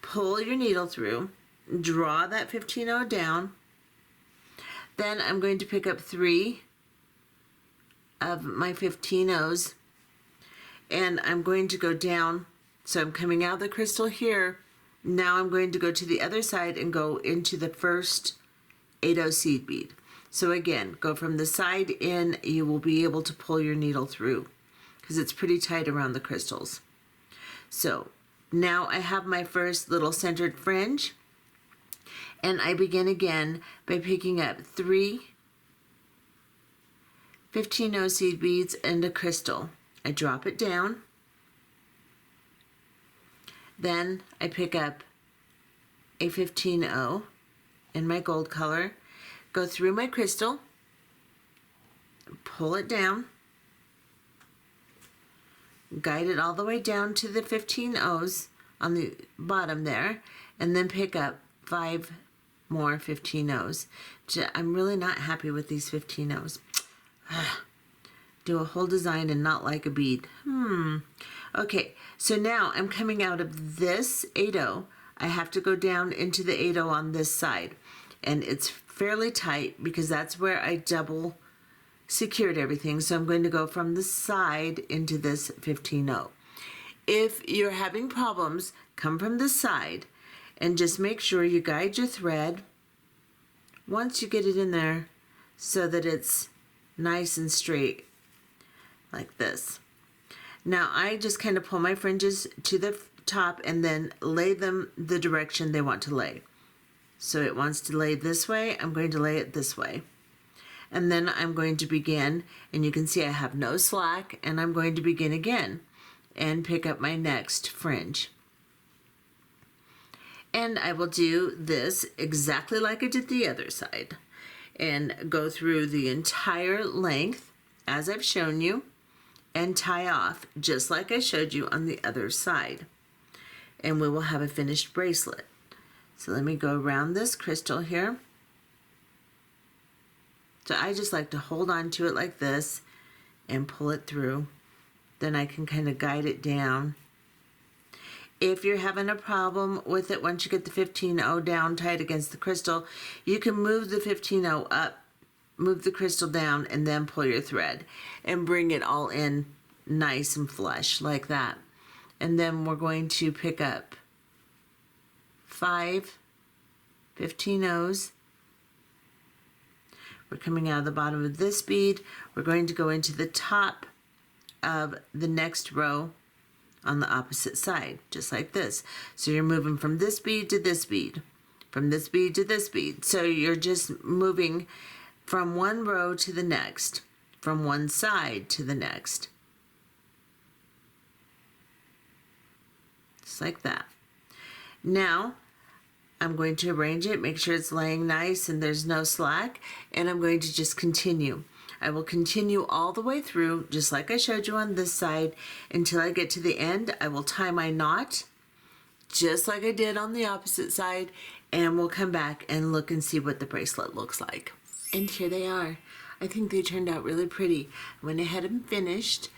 Pull your needle through, draw that 15-0 down. Then I'm going to pick up 3 of my 15-0s, and I'm going to go down. So I'm coming out of the crystal here. Now I'm going to go to the other side and go into the first 8-0 seed bead. So again, go from the side in. You will be able to pull your needle through because it's pretty tight around the crystals. So now I have my first little centered fringe, and I begin again by picking up 3 15-0 seed beads and a crystal. I drop it down. Then I pick up a 15-0 in my gold color, go through my crystal, pull it down, guide it all the way down to the 15-0s on the bottom there, and then pick up 5 more 15-0s. I'm really not happy with these 15-0s. Do a whole design and not like a bead. Okay, so now I'm coming out of this 8-0. I have to go down into the 8-0 on this side. And it's fairly tight because that's where I double secured everything. So I'm going to go from the side into this 15-0. If you're having problems, come from the side and just make sure you guide your thread once you get it in there so that it's nice and straight like this. Now I just kind of pull my fringes to the top and then lay them the direction they want to lay. So it wants to lay this way, I'm going to lay it this way. And then I'm going to begin, and you can see I have no slack, and I'm going to begin again and pick up my next fringe. And I will do this exactly like I did the other side and go through the entire length as I've shown you and tie off just like I showed you on the other side. And we will have a finished bracelet. So let me go around this crystal here. So I just like to hold on to it like this and pull it through. Then I can kind of guide it down. If you're having a problem with it, once you get the 15-0 down tight against the crystal, you can move the 15-0 up, move the crystal down, and then pull your thread and bring it all in nice and flush like that. And then we're going to pick up 5 15-0s. We're coming out of the bottom of this bead. We're going to go into the top of the next row on the opposite side, just like this. So you're moving from this bead to this bead, from this bead to this bead. So you're just moving from one row to the next, from one side to the next. Just like that. Now, I'm going to arrange it, make sure it's laying nice and there's no slack, and I'm going to just continue. I will continue all the way through, just like I showed you on this side, until I get to the end. I will tie my knot, just like I did on the opposite side, and we'll come back and look and see what the bracelet looks like. And here they are. I think they turned out really pretty. I went ahead and finished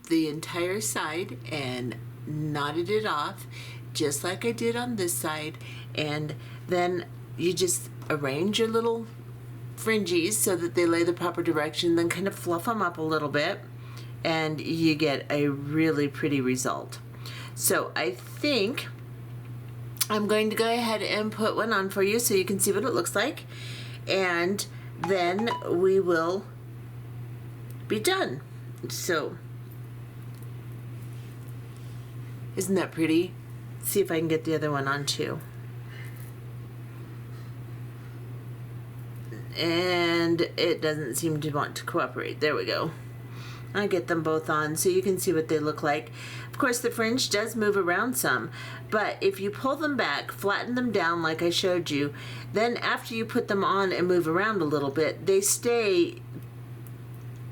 the entire side and knotted it off, just like I did on this side, and then you just arrange your little fringes so that they lay the proper direction, then kind of fluff them up a little bit, and you get a really pretty result. So I think I'm going to go ahead and put one on for you so you can see what it looks like, and then we will be done. So, isn't that pretty? See if I can get the other one on too. And it doesn't seem to want to cooperate. There we go. I get them both on so you can see what they look like. Of course, the fringe does move around some, but if you pull them back, flatten them down like I showed you, then after you put them on and move around a little bit, they stay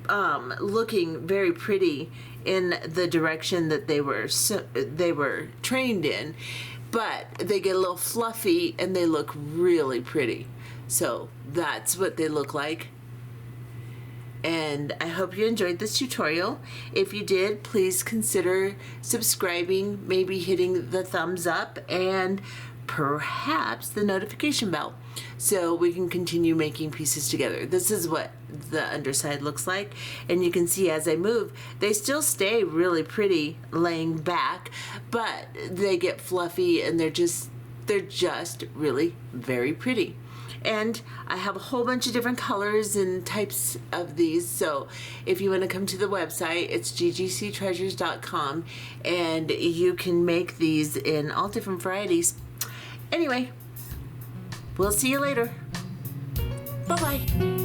looking very pretty in the direction that they were trained in, but they get a little fluffy and they look really pretty. So that's what they look like. And I hope you enjoyed this tutorial. If you did, please consider subscribing, maybe hitting the thumbs up, and perhaps the notification bell so we can continue making pieces together. This is what the underside looks like, and you can see as I move, they still stay really pretty laying back, but they get fluffy and they're just really very pretty. And I have a whole bunch of different colors and types of these, so if you want to come to the website, it's ggctreasures.com, and you can make these in all different varieties. Anyway, we'll see you later. Bye-bye.